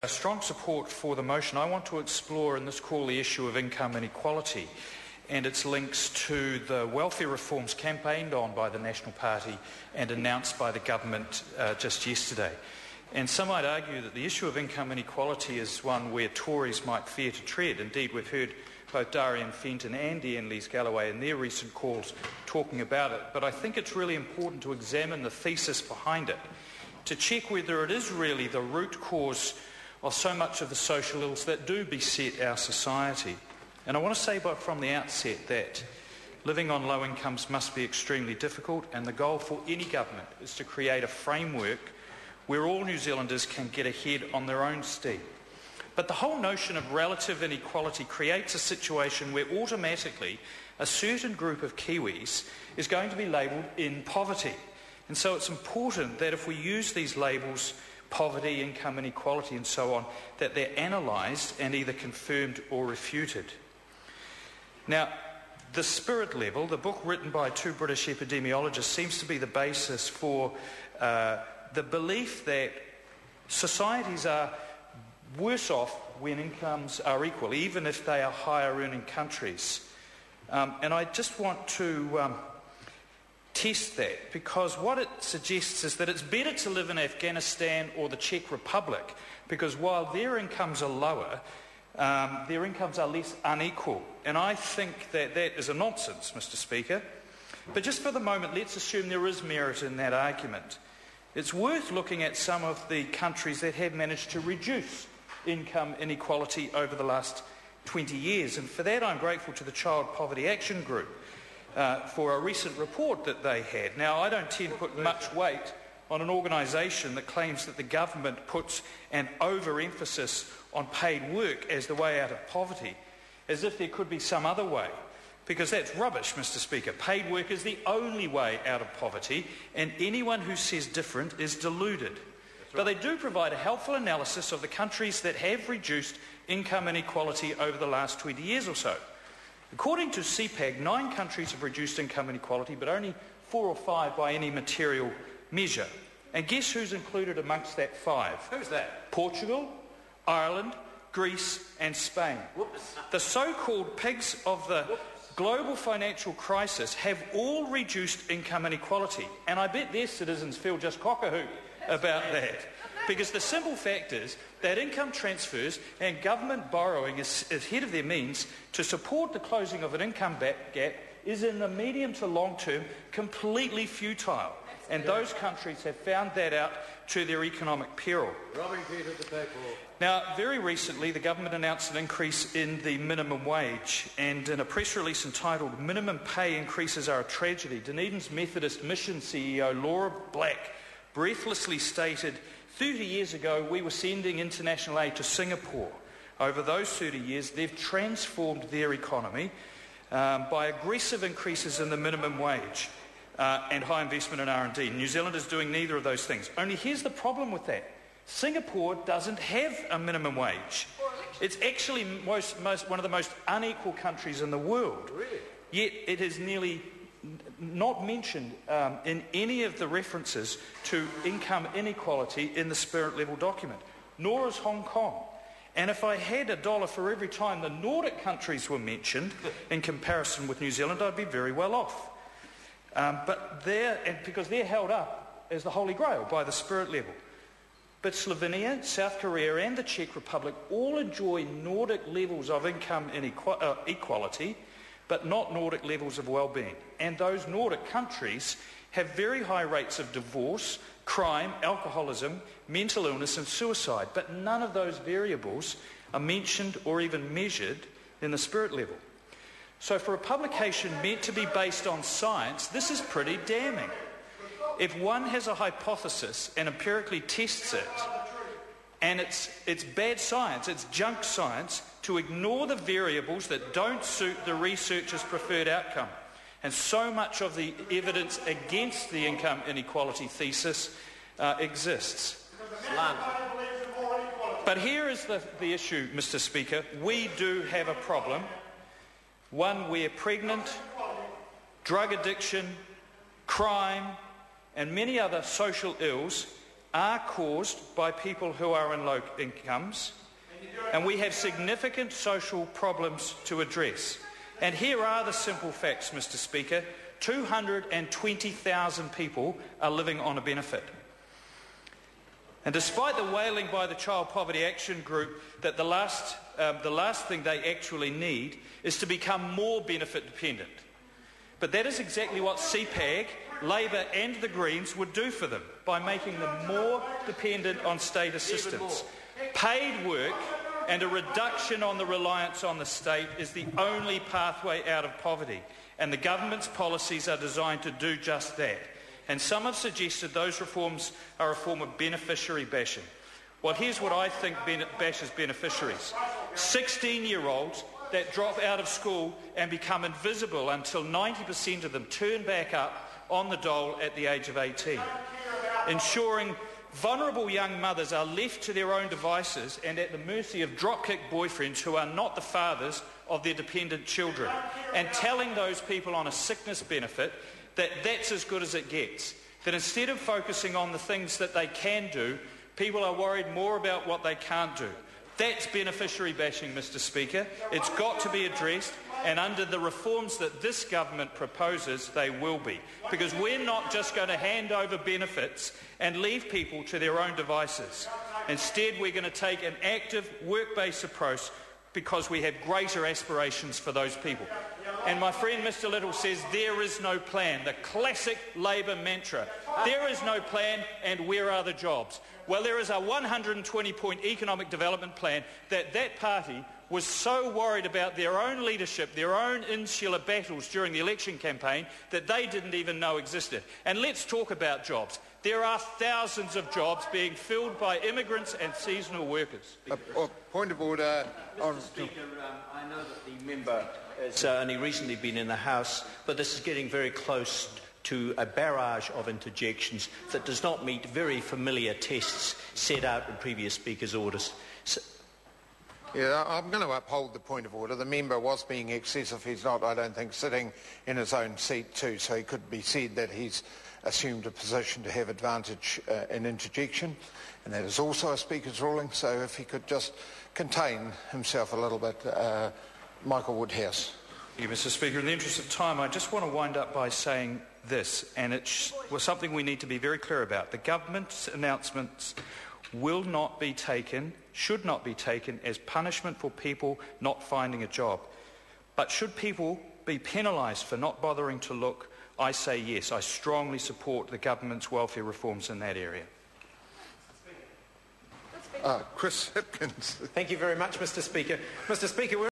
Strong support for the motion. I want to explore in this call the issue of income inequality and its links to the welfare reforms campaigned on by the National Party and announced by the government just yesterday. And some might argue that the issue of income inequality is one where Tories might fear to tread. Indeed, we've heard both Darian Fenton and Ian Lees-Galloway in their recent calls talking about it. But I think it's really important to examine the thesis behind it, to check whether it is really the root cause of so much of the social ills that do beset our society. And I want to say from the outset that living on low incomes must be extremely difficult, and the goal for any government is to create a framework where all New Zealanders can get ahead on their own steam. But the whole notion of relative inequality creates a situation where automatically a certain group of Kiwis is going to be labelled in poverty. And so it's important that if we use these labels, poverty, income inequality and so on, that they're analysed and either confirmed or refuted. Now, the Spirit Level, the book written by two British epidemiologists, seems to be the basis for the belief that societies are worse off when incomes are equal, even if they are higher earning countries. And I just want to test that, because what it suggests is that it's better to live in Afghanistan or the Czech Republic, because while their incomes are lower, their incomes are less unequal. And I think that that is a nonsense, Mr. Speaker. But just for the moment, let's assume there is merit in that argument. It's worth looking at some of the countries that have managed to reduce income inequality over the last 20 years. And for that, I'm grateful to the Child Poverty Action Group for a recent report that they had. Now, I don't tend to put much weight on an organisation that claims that the government puts an overemphasis on paid work as the way out of poverty, as if there could be some other way. Because that's rubbish, Mr. Speaker. Paid work is the only way out of poverty, and anyone who says different is deluded. Right. But they do provide a helpful analysis of the countries that have reduced income inequality over the last 20 years or so. According to CPAG, 9 countries have reduced income inequality, but only 4 or 5 by any material measure. And guess who's included amongst that 5? Who's that? Portugal, Ireland, Greece and Spain. Whoops. The so-called pigs of the global financial crisis have all reduced income inequality. And I bet their citizens feel just cock-a-hoot about that. Because the simple fact is that income transfers and government borrowing is ahead of their means to support the closing of an income gap is in the medium to long term completely futile. And those countries have found that out to their economic peril. Now, very recently, the government announced an increase in the minimum wage, and in a press release entitled "Minimum Pay Increases Are a Tragedy," Dunedin's Methodist Mission CEO Laura Black breathlessly stated, 30 years ago we were sending international aid to Singapore. Over those 30 years, they've transformed their economy by aggressive increases in the minimum wage and high investment in R&D. New Zealand is doing neither of those things. Only here's the problem with that. Singapore doesn't have a minimum wage. It's actually one of the most unequal countries in the world. Really? Yet it is nearly not mentioned in any of the references to income inequality in the Spirit Level document, nor is Hong Kong. And if I had $1 for every time the Nordic countries were mentioned in comparison with New Zealand, I'd be very well off. Because they're held up as the Holy Grail by the Spirit Level. But Slovenia, South Korea and the Czech Republic all enjoy Nordic levels of income equality, but not Nordic levels of well-being. And those Nordic countries have very high rates of divorce, crime, alcoholism, mental illness and suicide. But none of those variables are mentioned or even measured in the Spirit Level. So for a publication meant to be based on science, this is pretty damning. If one has a hypothesis and empirically tests it, and it's bad science, it's junk science, to ignore the variables that don't suit the researcher's preferred outcome. And so much of the evidence against the income inequality thesis exists. But here is the issue, Mr. Speaker. We do have a problem, one where pregnant, drug addiction, crime, and many other social ills are caused by people who are in low incomes, and we have significant social problems to address. And here are the simple facts, Mr. Speaker. 220,000 people are living on a benefit. And despite the wailing by the Child Poverty Action Group that the last thing they actually need is to become more benefit dependent. But that is exactly what CPAG, Labor and the Greens would do for them by making them more dependent on state assistance. Paid work and a reduction on the reliance on the state is the only pathway out of poverty, and the government's policies are designed to do just that. And some have suggested those reforms are a form of beneficiary bashing. Well, here's what I think bashes beneficiaries. 16-year-olds that drop out of school and become invisible until 90% of them turn back up on the dole at the age of 18. Ensuring vulnerable young mothers are left to their own devices and at the mercy of dropkick boyfriends who are not the fathers of their dependent children. And telling those people on a sickness benefit that that's as good as it gets. That instead of focusing on the things that they can do, people are worried more about what they can't do. That's beneficiary bashing, Mr. Speaker. It's got to be addressed, and under the reforms that this government proposes, they will be. Because we're not just going to hand over benefits and leave people to their own devices. Instead, we're going to take an active, work-based approach because we have greater aspirations for those people. And my friend Mr. Little says there is no plan. The classic Labor mantra. There is no plan, and where are the jobs? Well, there is a 120-point economic development plan that party was so worried about their own leadership, their own insular battles during the election campaign that they didn't even know existed. And let's talk about jobs. There are thousands of jobs being filled by immigrants and seasonal workers. Point of order. Mr. Speaker, I know that the member has only recently been in the House, but this is getting very close to a barrage of interjections that does not meet very familiar tests set out in previous Speaker's orders. Yeah, I'm going to uphold the point of order. The member was being excessive. He's not, I don't think, sitting in his own seat too, so it could be said that he's assumed a position to have advantage in interjection, and that is also a Speaker's ruling, so if he could just contain himself a little bit. Michael Woodhouse. Thank you, Mr. Speaker. In the interest of time, I just want to wind up by saying this, and it's something we need to be very clear about. The government's announcements will not be taken, should not be taken as punishment for people not finding a job. But should people be penalised for not bothering to look, I say yes. I strongly support the government's welfare reforms in that area. Chris Hipkins. Thank you very much, Mr. Speaker. Mr. Speaker,